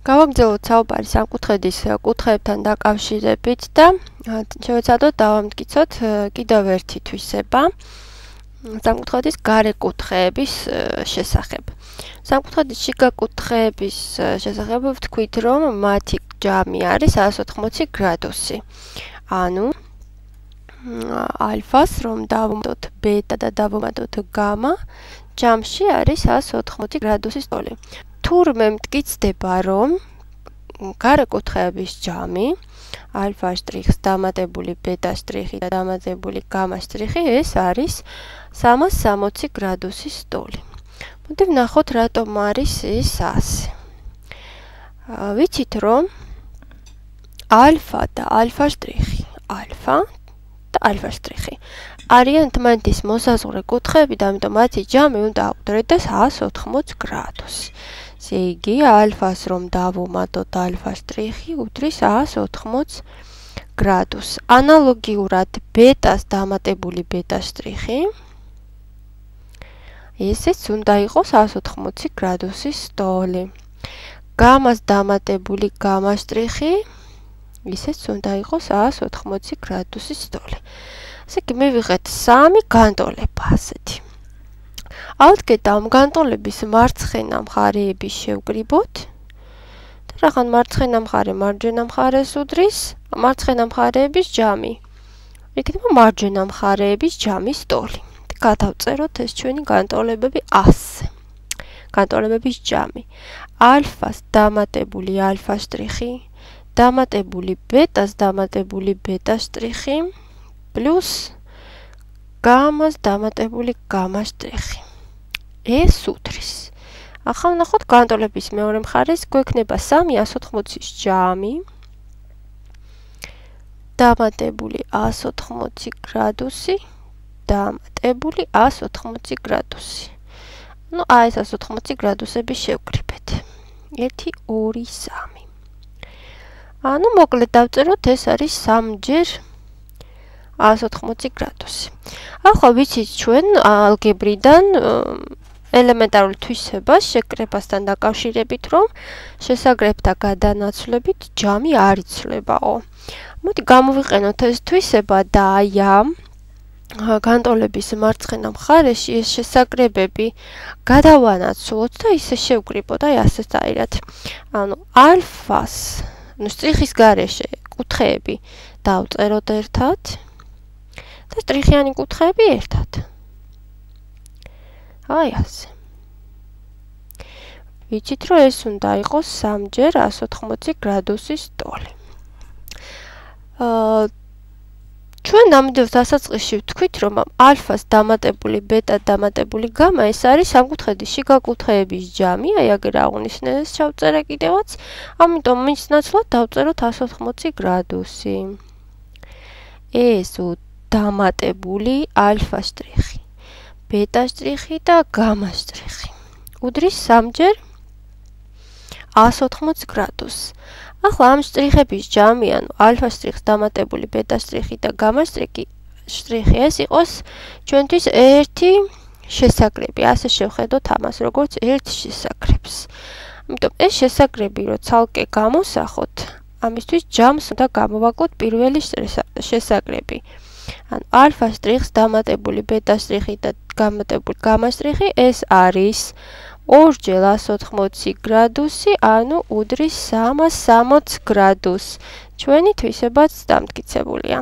გავაგრძელოთ საუბარი სამკუთხედის კუთხეებთან დაკავშირებით და შევეცადოთ დავამტკიცოთ კიდევ ერთი თვისება სამკუთხედის გარე კუთხეების შესახებ. სამკუთხედის შიგა კუთხეების შესახებ ვთქვით, რომ მათი ჯამი არის 180 გრადუსი. ანუ ალფას რომ დავუმატოთ ბეტა და დავუმატოთ გამა, ჯამში არის 180 გრადუსის ტოლი. თურმე მტკიცდება, რომ გარე კუთხეების ჯამი ალფა შტრიხს დამატებული ბეტა შტრიხი და დამატებული გამა შტრიხი ეს არის 360 გრადუსის ტოლი. მოდი ვნახოთ, რატომ არის ის ასე. ვიცით, რომ ალფა და ალფა შტრიხი, ალფა და ალფა შტრიხი არიან თმანეთის მოსაზღვრე კუთხეები და ამიტომ მათი ჯამი უნდა ავუდგეთ 180 გრადუსი. ესე იგი, ალფას რომ დავუმატოთ ალფა შტრიხი უდრის 180 გრადუსს. ანალოგიურად ბეტას დამატებული ბეტა შტრიხი ესეც უნდა იყოს 180 გრადუსის ტოლი. გამას დამატებული გამა შტრიხი ისეც უნდა იყოს 180 გრადუსის ტოლი. ესე იგი, მივიღეთ 3 განტოლება ასეთი. ავდგეთ ამ განტოლების მარცხენა მხარეების შევკრიბოთ და რახან მარცხენა მხარე მარჯვენა მხარეს უდრის, მარცხენა მხარეების ჯამი იქნება მარჯვენა მხარეების ჯამის ტოლი. გადავწეროთ ეს ჩვენი განტოლებები ასე. განტოლებების ჯამი ალფას დამატებული ალფა შტრიხი დამატებული ბეტას დამატებული ბეტა შტრიხი პლუს გამას დამატებული გამა შტრიხი. ეს უდრის. ახლა ვნახოთ განტოლების მეორე მხარეს გვექნება 380-ის ჯამი დამატებული 180 გრადუსი დამატებული 180 გრადუსი. ну აი ეს 180 გრადუსები შევკრიბეთ. 1 2 3. ანუ მოკლედ დავწეროთ ეს არის 3-ჯერ 180 გრადუსი. ახლა ვიცით ჩვენ ალგებრიდან ელემენტარულ თვისებას შეკრებასთან დაკავშირებით, რომ შესაგრებთა გადანაცვლებით ჯამი არ იცვლებაო. მოდი გამოვიყენოთ ეს თვისება და აი ამ განტოლების მარცხენა მხარეში ეს შესაკრებები გადავანაცვლოთ და ისე შევკრიბოთ, აი ასეთაირად. ანუ ალფას, შტრიხის გარეშე კუთხეები დავწეროთ ერთად და შტრიხიანი კუთხეები ერთად. აი ასე. ვიცით, რომ ეს უნდა იყოს 3-ჯერ 180 გრადუსის ტოლი. ჩვენ ნამდვილად დასაწყისში ვთქვით, რომ ალფას დამატებული ბეტა დამატებული გამა ეს არის სამკუთხედის შიგა კუთხეების ჯამი, აი აგერ აღვნიშნე ეს ჩავწერე კიდევაც, ამიტომ მის ნაცვლად დავწეროთ 180 გრადუსი. ეს დამატებული ალფა შტრიხი, ბეტა შტრიხი და გამა შტრიხი უდრის 3-ჯერ 180 გრადუსს. ახლა ამ შტრიხების ჯამი, ანუ ალფა შტრიხს დამატებული ბეტა შტრიხი და გამა შტრიხი ეს იყოს ჩვენთვის ერთი შესაკრები. ასე შევხედოთ ამას, როგორც ერთ შესაკრებს. ამიტომ ეს შესაკრები, რომ ცალკე გამოსახოთ, ამისთვის ჯამს უნდა გამოვაკლოთ პირველი შესაკრები. ანუ ალფა შტრიხს დამატებული ბეტა შტრიხი და დამატებული გამა შტრიხი ეს არის 2-ჯერ 180 გრადუსი, ანუ უდრის 360 გრადუსს. ჩვენი თვისებაც დამტკიცებულია.